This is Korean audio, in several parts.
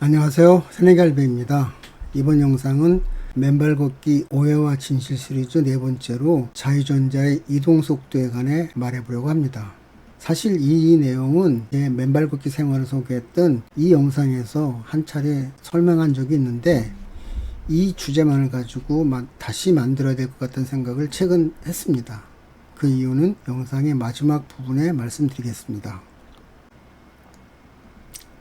안녕하세요. 새내갈배입니다. 이번 영상은 맨발 걷기 오해와 진실 시리즈 네 번째로 자유전자의 이동 속도에 관해 말해보려고 합니다. 사실 이 내용은 제 맨발 걷기 생활을 소개했던 이 영상에서 한 차례 설명한 적이 있는데 이 주제만을 가지고 다시 만들어야 될 것 같다는 생각을 최근 했습니다. 그 이유는 영상의 마지막 부분에 말씀드리겠습니다.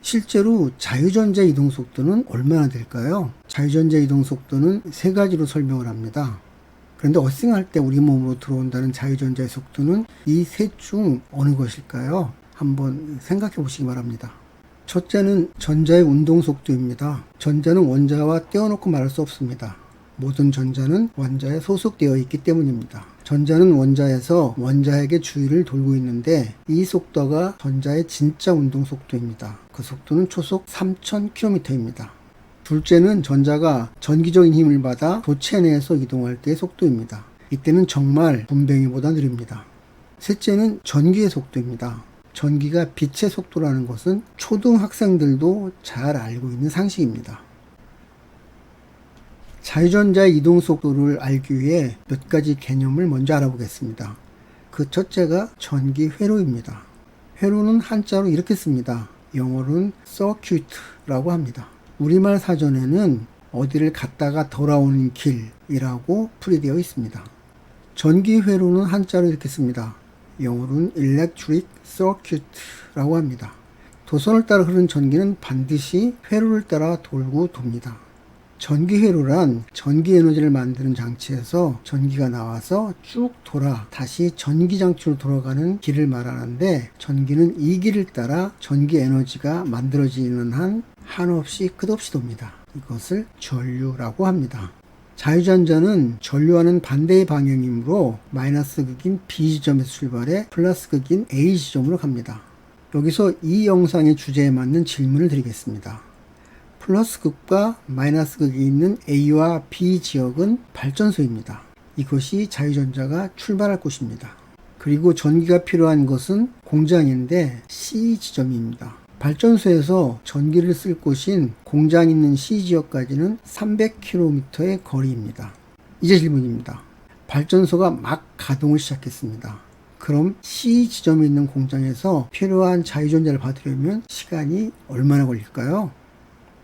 실제로 자유전자 이동 속도는 얼마나 될까요? 자유전자 이동 속도는 세 가지로 설명을 합니다. 그런데 어싱할 때 우리 몸으로 들어온다는 자유전자의 속도는 이 셋 중 어느 것일까요? 한번 생각해 보시기 바랍니다. 첫째는 전자의 운동 속도입니다. 전자는 원자와 떼어놓고 말할 수 없습니다. 모든 전자는 원자에 소속되어 있기 때문입니다. 전자는 원자에서 원자핵의 주위를 돌고 있는데 이 속도가 전자의 진짜 운동 속도입니다. 그 속도는 초속 3000km입니다. 둘째는 전자가 전기적인 힘을 받아 도체 내에서 이동할 때의 속도입니다. 이때는 정말 분뱅이보다 느립니다. 셋째는 전기의 속도입니다. 전기가 빛의 속도라는 것은 초등학생들도 잘 알고 있는 상식입니다. 자유전자의 이동 속도를 알기 위해 몇 가지 개념을 먼저 알아보겠습니다. 그 첫째가 전기 회로입니다. 회로는 한자로 이렇게 씁니다. 영어로는 circuit라고 합니다. 우리말 사전에는 어디를 갔다가 돌아오는 길이라고 풀이되어 있습니다. 전기 회로는 한자로 이렇게 씁니다. 영어로는 electric circuit라고 합니다. 도선을 따라 흐르는 전기는 반드시 회로를 따라 돌고 돕니다. 전기회로란 전기에너지를 만드는 장치에서 전기가 나와서 쭉 돌아 다시 전기장치로 돌아가는 길을 말하는데 전기는 이 길을 따라 전기에너지가 만들어지는 한 한없이 끝없이 돕니다. 이것을 전류라고 합니다. 자유전자는 전류와는 반대의 방향이므로 마이너스 극인 B 지점에서 출발해 플러스 극인 A 지점으로 갑니다. 여기서 이 영상의 주제에 맞는 질문을 드리겠습니다. 플러스 극과 마이너스 극이 있는 A와 B 지역은 발전소입니다. 이것이 자유전자가 출발할 곳입니다. 그리고 전기가 필요한 것은 공장인데 C 지점입니다. 발전소에서 전기를 쓸 곳인 공장 있는 C 지역까지는 300km의 거리입니다. 이제 질문입니다. 발전소가 막 가동을 시작했습니다. 그럼 C 지점에 있는 공장에서 필요한 자유전자를 받으려면 시간이 얼마나 걸릴까요?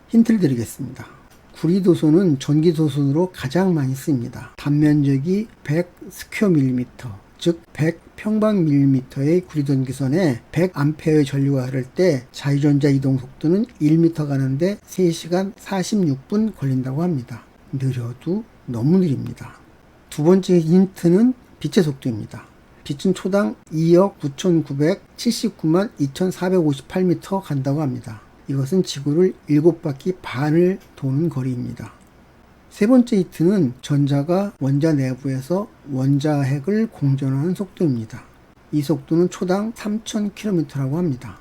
힌트를 드리겠습니다. 구리도선은 전기도선으로 가장 많이 쓰입니다. 단면적이 100스퀘어밀리미터, 즉 100평방밀리미터의 구리전기선에 100A의 전류가 흐를 때 자유전자 이동 속도는 1m 가는데 3시간 46분 걸린다고 합니다. 느려도 너무 느립니다. 두 번째 힌트는 빛의 속도입니다. 빛은 초당 2억 9,979만 2,458m 간다고 합니다. 이것은 지구를 7바퀴 반을 도는 거리입니다. 세 번째 힌트는 전자가 원자 내부에서 원자핵을 공전하는 속도입니다. 이 속도는 초당 3000km라고 합니다.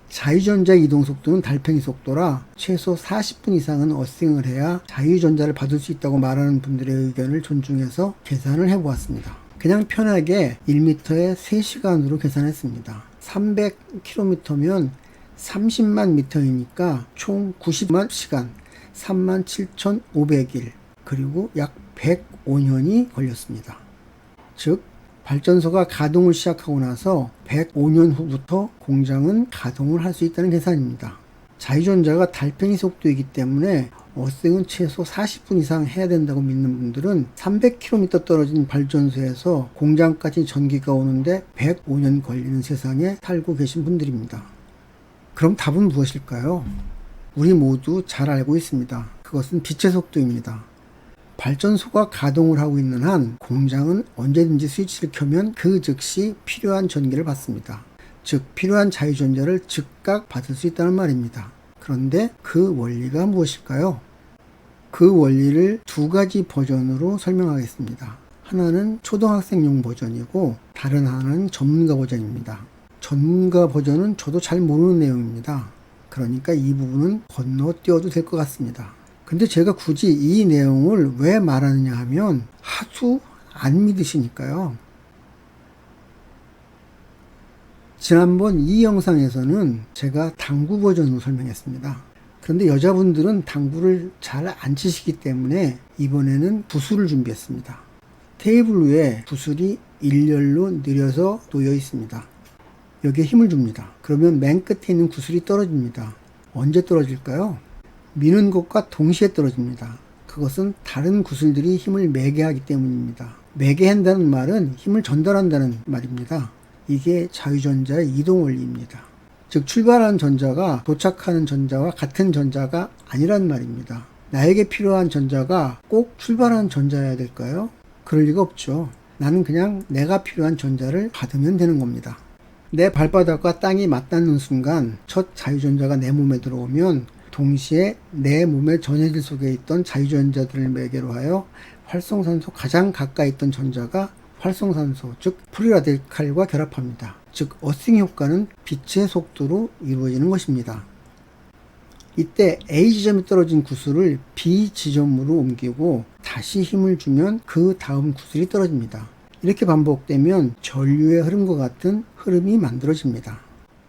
자유전자 이동 속도는 달팽이 속도라 최소 40분 이상은 어싱을 해야 자유전자를 받을 수 있다고 말하는 분들의 의견을 존중해서 계산을 해보았습니다. 그냥 편하게 1m에 3시간으로 계산했습니다. 300km면 30만 미터이니까 총 90만 시간, 37,500일, 그리고 약 105년이 걸렸습니다. 즉, 발전소가 가동을 시작하고 나서 105년 후부터 공장은 가동을 할 수 있다는 계산입니다. 자유전자가 달팽이 속도이기 때문에 어싱은 최소 40분 이상 해야 된다고 믿는 분들은 300km 떨어진 발전소에서 공장까지 전기가 오는데 105년 걸리는 세상에 살고 계신 분들입니다. 그럼 답은 무엇일까요? 우리 모두 잘 알고 있습니다. 그것은 빛의 속도입니다. 발전소가 가동을 하고 있는 한 공장은 언제든지 스위치를 켜면 그 즉시 필요한 전기를 받습니다. 즉 필요한 자유전자를 즉각 받을 수 있다는 말입니다. 그런데 그 원리가 무엇일까요? 그 원리를 두 가지 버전으로 설명하겠습니다. 하나는 초등학생용 버전이고 다른 하나는 전문가 버전입니다. 전문가 버전은 저도 잘 모르는 내용입니다. 그러니까 이 부분은 건너뛰어도 될 것 같습니다. 근데 제가 굳이 이 내용을 왜 말하느냐 하면 하도 안 믿으시니까요. 지난번 이 영상에서는 제가 당구 버전으로 설명했습니다. 그런데 여자분들은 당구를 잘 안 치시기 때문에 이번에는 구슬을 준비했습니다. 테이블 위에 구슬이 일렬로 늘여서 놓여 있습니다. 여기에 힘을 줍니다. 그러면 맨 끝에 있는 구슬이 떨어집니다. 언제 떨어질까요? 미는 것과 동시에 떨어집니다. 그것은 다른 구슬들이 힘을 매개하기 때문입니다. 매개한다는 말은 힘을 전달한다는 말입니다. 이게 자유전자의 이동 원리입니다. 즉 출발하는 전자가 도착하는 전자와 같은 전자가 아니란 말입니다. 나에게 필요한 전자가 꼭 출발하는 전자여야 될까요? 그럴 리가 없죠. 나는 그냥 내가 필요한 전자를 받으면 되는 겁니다. 내 발바닥과 땅이 맞닿는 순간 첫 자유전자가 내 몸에 들어오면 동시에 내 몸의 전해질 속에 있던 자유전자들을 매개로 하여 활성산소 가장 가까이 있던 전자가 활성산소, 즉 프리라디칼과 결합합니다. 즉 어싱 효과는 빛의 속도로 이루어지는 것입니다. 이때 A 지점에 떨어진 구슬을 B 지점으로 옮기고 다시 힘을 주면 그 다음 구슬이 떨어집니다. 이렇게 반복되면 전류의 흐름과 같은 흐름이 만들어집니다.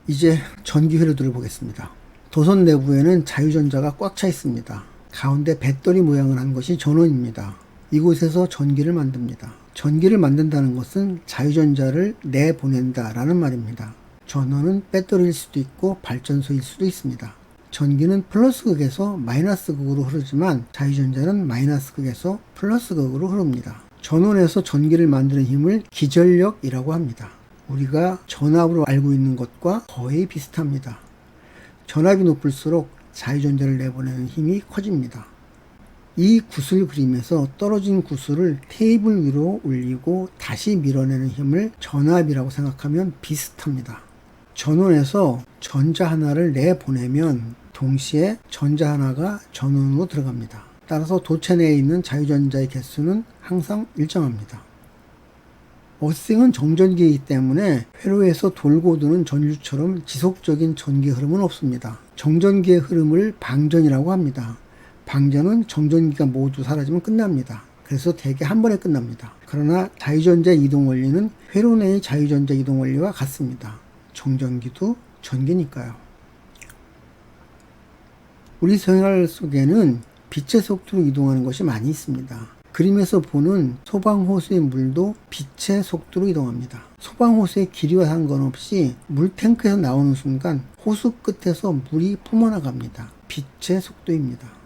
이제 전기 회로들을 보겠습니다. 도선 내부에는 자유전자가 꽉 차 있습니다. 가운데 배터리 모양을 한 것이 전원입니다. 이곳에서 전기를 만듭니다. 전기를 만든다는 것은 자유전자를 내보낸다 라는 말입니다. 전원은 배터리일 수도 있고 발전소일 수도 있습니다. 전기는 플러스 극에서 마이너스 극으로 흐르지만 자유전자는 마이너스 극에서 플러스 극으로 흐릅니다. 전원에서 전기를 만드는 힘을 기전력이라고 합니다. 우리가 전압으로 알고 있는 것과 거의 비슷합니다. 전압이 높을수록 자유전자를 내보내는 힘이 커집니다. 이 구슬 그림에서 떨어진 구슬을 테이블 위로 올리고 다시 밀어내는 힘을 전압이라고 생각하면 비슷합니다. 전원에서 전자 하나를 내보내면 동시에 전자 하나가 전원으로 들어갑니다. 따라서 도체 내에 있는 자유전자의 개수는 항상 일정합니다. 어싱은 정전기이기 때문에 회로에서 돌고 도는 전류처럼 지속적인 전기 흐름은 없습니다. 정전기의 흐름을 방전이라고 합니다. 방전은 정전기가 모두 사라지면 끝납니다. 그래서 대개 한 번에 끝납니다. 그러나 자유전자 이동 원리는 회로 내의 자유전자 이동 원리와 같습니다. 정전기도 전기니까요. 우리 생활 속에는 빛의 속도로 이동하는 것이 많이 있습니다. 그림에서 보는 소방호수의 물도 빛의 속도로 이동합니다. 소방호수의 길이와 상관없이 물탱크에서 나오는 순간 호수 끝에서 물이 뿜어나갑니다. 빛의 속도입니다.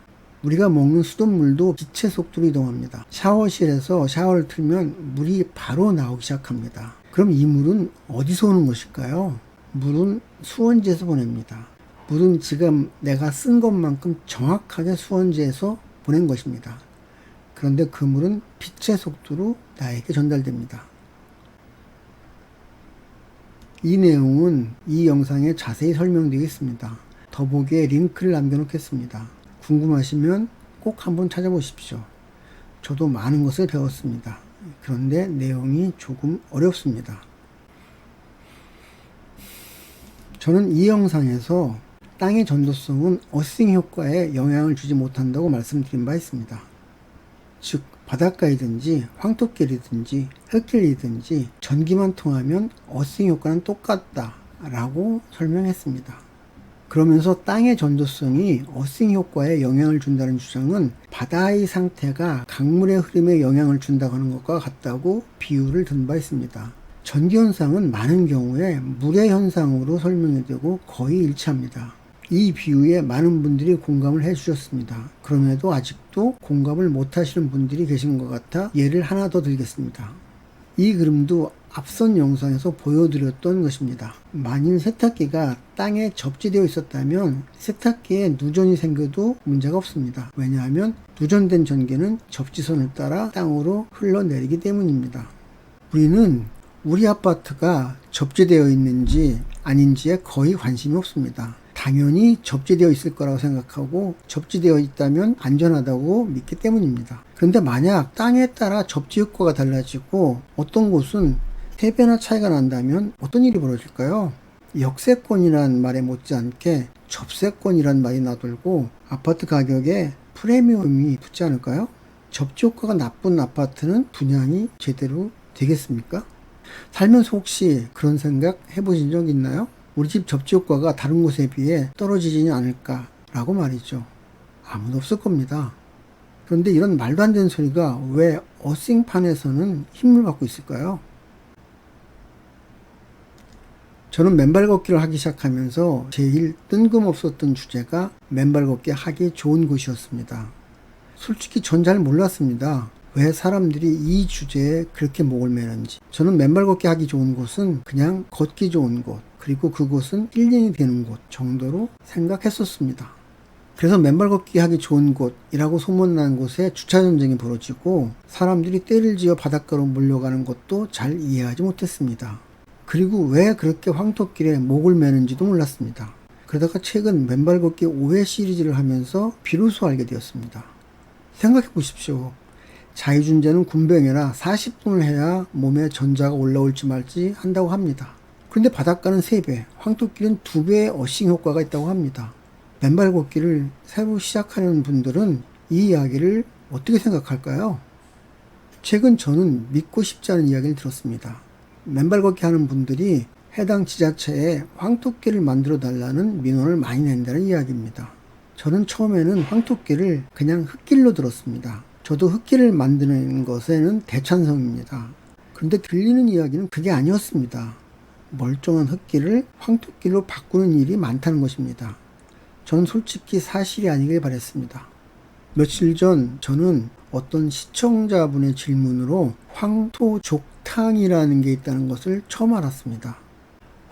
우리가 먹는 수돗물도 빛의 속도로 이동합니다. 샤워실에서 샤워를 틀면 물이 바로 나오기 시작합니다. 그럼 이 물은 어디서 오는 것일까요? 물은 수원지에서 보냅니다. 물은 지금 내가 쓴 것만큼 정확하게 수원지에서 보낸 것입니다. 그런데 그 물은 빛의 속도로 나에게 전달됩니다. 이 내용은 이 영상에 자세히 설명되어 있습니다. 더보기에 링크를 남겨놓겠습니다. 궁금하시면 꼭 한번 찾아보십시오. 저도 많은 것을 배웠습니다. 그런데 내용이 조금 어렵습니다. 저는 이 영상에서 땅의 전도성은 어싱 효과에 영향을 주지 못한다고 말씀드린 바 있습니다. 즉 바닷가이든지 황토길이든지 흙길이든지 전기만 통하면 어싱 효과는 똑같다 라고 설명했습니다. 그러면서 땅의 전도성이 어싱 효과에 영향을 준다는 주장은 바다의 상태가 강물의 흐름에 영향을 준다고 하는 것과 같다고 비유를 든 바 있습니다. 전기현상은 많은 경우에 물의 현상으로 설명이 되고 거의 일치합니다. 이 비유에 많은 분들이 공감을 해주셨습니다. 그럼에도 아직도 공감을 못하시는 분들이 계신 것 같아 예를 하나 더 들겠습니다. 이 그림도 앞선 영상에서 보여드렸던 것입니다. 만일 세탁기가 땅에 접지되어 있었다면 세탁기에 누전이 생겨도 문제가 없습니다. 왜냐하면 누전된 전기는 접지선을 따라 땅으로 흘러내리기 때문입니다. 우리는 우리 아파트가 접지되어 있는지 아닌지에 거의 관심이 없습니다. 당연히 접지되어 있을 거라고 생각하고 접지되어 있다면 안전하다고 믿기 때문입니다. 그런데 만약 땅에 따라 접지 효과가 달라지고 어떤 곳은 3배나 차이가 난다면 어떤 일이 벌어질까요? 역세권이란 말에 못지않게 접세권이란 말이 나돌고 아파트 가격에 프리미엄이 붙지 않을까요? 접지 효과가 나쁜 아파트는 분양이 제대로 되겠습니까? 살면서 혹시 그런 생각 해보신 적 있나요? 우리 집 접지 효과가 다른 곳에 비해 떨어지지는 않을까 라고 말이죠. 아무도 없을 겁니다. 그런데 이런 말도 안 되는 소리가 왜 어싱판에서는 힘을 받고 있을까요? 저는 맨발 걷기를 하기 시작하면서 제일 뜬금없었던 주제가 맨발 걷기 하기 좋은 곳이었습니다. 솔직히 전 잘 몰랐습니다. 왜 사람들이 이 주제에 그렇게 목을 매는지. 저는 맨발 걷기 하기 좋은 곳은 그냥 걷기 좋은 곳, 그리고 그곳은 힐링이 되는 곳 정도로 생각했었습니다. 그래서 맨발 걷기 하기 좋은 곳이라고 소문난 곳에 주차 전쟁이 벌어지고 사람들이 떼를 지어 바닷가로 몰려가는 것도 잘 이해하지 못했습니다. 그리고 왜 그렇게 황토길에 목을 매는지도 몰랐습니다. 그러다가 최근 맨발 걷기 5회 시리즈를 하면서 비로소 알게 되었습니다. 생각해 보십시오. 자유준재는 군뱅이라 40분을 해야 몸에 전자가 올라올지 말지 한다고 합니다. 그런데 바닷가는 3배, 황토길은 2배의 어싱 효과가 있다고 합니다. 맨발 걷기를 새로 시작하는 분들은 이 이야기를 어떻게 생각할까요? 최근 저는 믿고 싶지 않은 이야기를 들었습니다. 맨발 걷기 하는 분들이 해당 지자체에 황토길을 만들어 달라는 민원을 많이 낸다는 이야기입니다. 저는 처음에는 황토길을 그냥 흙길로 들었습니다. 저도 흙길을 만드는 것에는 대찬성입니다. 그런데 들리는 이야기는 그게 아니었습니다. 멀쩡한 흙길을 황토길로 바꾸는 일이 많다는 것입니다. 저는 솔직히 사실이 아니길 바랬습니다. 며칠 전 저는 어떤 시청자분의 질문으로 황토족탕이라는 게 있다는 것을 처음 알았습니다.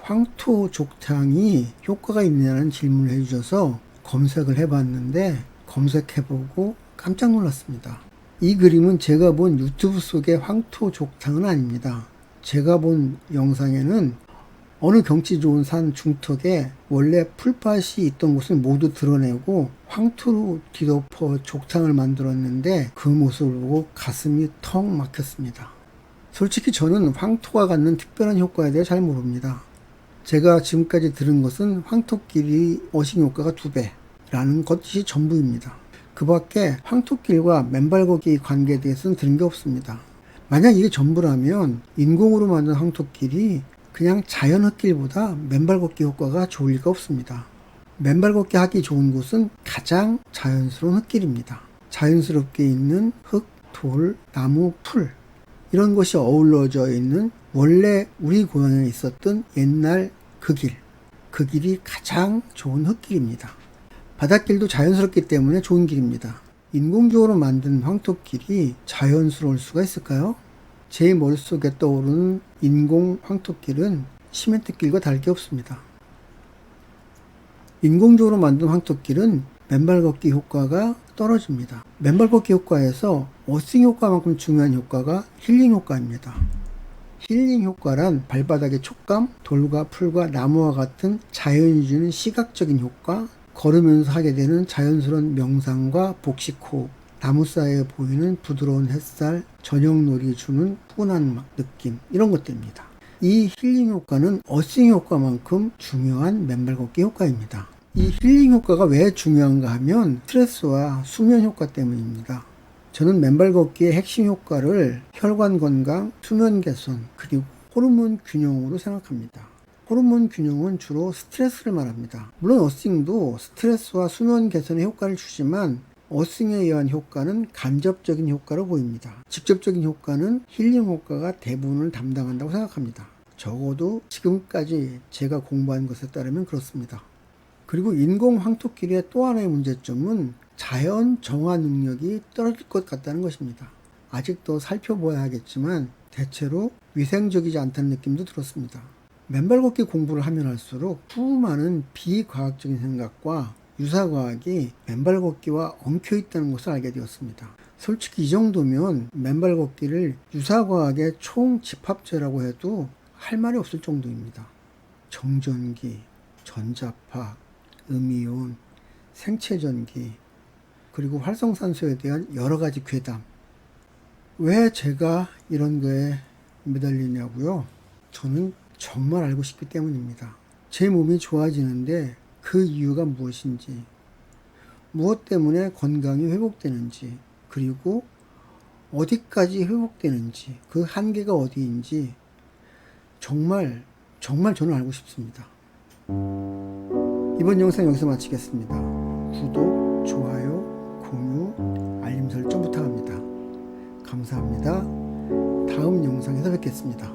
황토족탕이 효과가 있느냐는 질문을 해주셔서 검색을 해봤는데 검색해보고 깜짝 놀랐습니다. 이 그림은 제가 본 유튜브 속의 황토족탕은 아닙니다. 제가 본 영상에는 어느 경치 좋은 산 중턱에 원래 풀밭이 있던 곳을 모두 드러내고 황토로 뒤덮어 족탕을 만들었는데 그 모습을 보고 가슴이 턱 막혔습니다. 솔직히 저는 황토가 갖는 특별한 효과에 대해 잘 모릅니다. 제가 지금까지 들은 것은 황토길이 어싱 효과가 2배라는 것이 전부입니다. 그 밖에 황토길과 맨발 걷기 관계에 대해서는 들은 게 없습니다. 만약 이게 전부라면 인공으로 만든 황토길이 그냥 자연 흙길보다 맨발 걷기 효과가 좋을 리가 없습니다. 맨발 걷기 하기 좋은 곳은 가장 자연스러운 흙길입니다. 자연스럽게 있는 흙, 돌, 나무, 풀 이런 것이 어우러져 있는 원래 우리 고향에 있었던 옛날 그 길. 그 길이 가장 좋은 흙길입니다. 바닷길도 자연스럽기 때문에 좋은 길입니다. 인공적으로 만든 황토길이 자연스러울 수가 있을까요? 제 머릿속에 떠오르는 인공 황토길은 시멘트길과 다를 게 없습니다. 인공적으로 만든 황토길은 맨발 걷기 효과가 떨어집니다. 맨발 걷기 효과에서 어싱 효과만큼 중요한 효과가 힐링 효과입니다. 힐링 효과란 발바닥의 촉감, 돌과 풀과 나무와 같은 자연이 주는 시각적인 효과, 걸으면서 하게 되는 자연스러운 명상과 복식 호흡, 나무 사이에 보이는 부드러운 햇살, 저녁놀이 주는 푸근한 느낌 이런 것들입니다. 이 힐링 효과는 어싱 효과만큼 중요한 맨발 걷기 효과입니다. 이 힐링 효과가 왜 중요한가 하면 스트레스와 수면 효과 때문입니다. 저는 맨발 걷기의 핵심 효과를 혈관 건강, 수면 개선, 그리고 호르몬 균형으로 생각합니다. 호르몬 균형은 주로 스트레스를 말합니다. 물론 어싱도 스트레스와 수면 개선에 효과를 주지만 어싱에 의한 효과는 간접적인 효과로 보입니다. 직접적인 효과는 힐링 효과가 대부분을 담당한다고 생각합니다. 적어도 지금까지 제가 공부한 것에 따르면 그렇습니다. 그리고 인공 황토길의 또 하나의 문제점은 자연 정화 능력이 떨어질 것 같다는 것입니다. 아직 더 살펴봐야 하겠지만 대체로 위생적이지 않다는 느낌도 들었습니다. 맨발 걷기 공부를 하면 할수록 수많은 비과학적인 생각과 유사과학이 맨발 걷기와 엉켜 있다는 것을 알게 되었습니다. 솔직히 이 정도면 맨발 걷기를 유사과학의 총집합체라고 해도 할 말이 없을 정도입니다. 정전기, 전자파, 음이온, 생체전기, 그리고 활성산소에 대한 여러 가지 괴담. 왜 제가 이런 거에 매달리냐고요? 저는 정말 알고 싶기 때문입니다. 제 몸이 좋아지는데 그 이유가 무엇인지, 무엇 때문에 건강이 회복되는지, 그리고 어디까지 회복되는지, 그 한계가 어디인지 정말 저는 알고 싶습니다. 이번 영상 여기서 마치겠습니다. 구독, 좋아요, 공유, 알림 설정 부탁합니다. 감사합니다. 다음 영상에서 뵙겠습니다.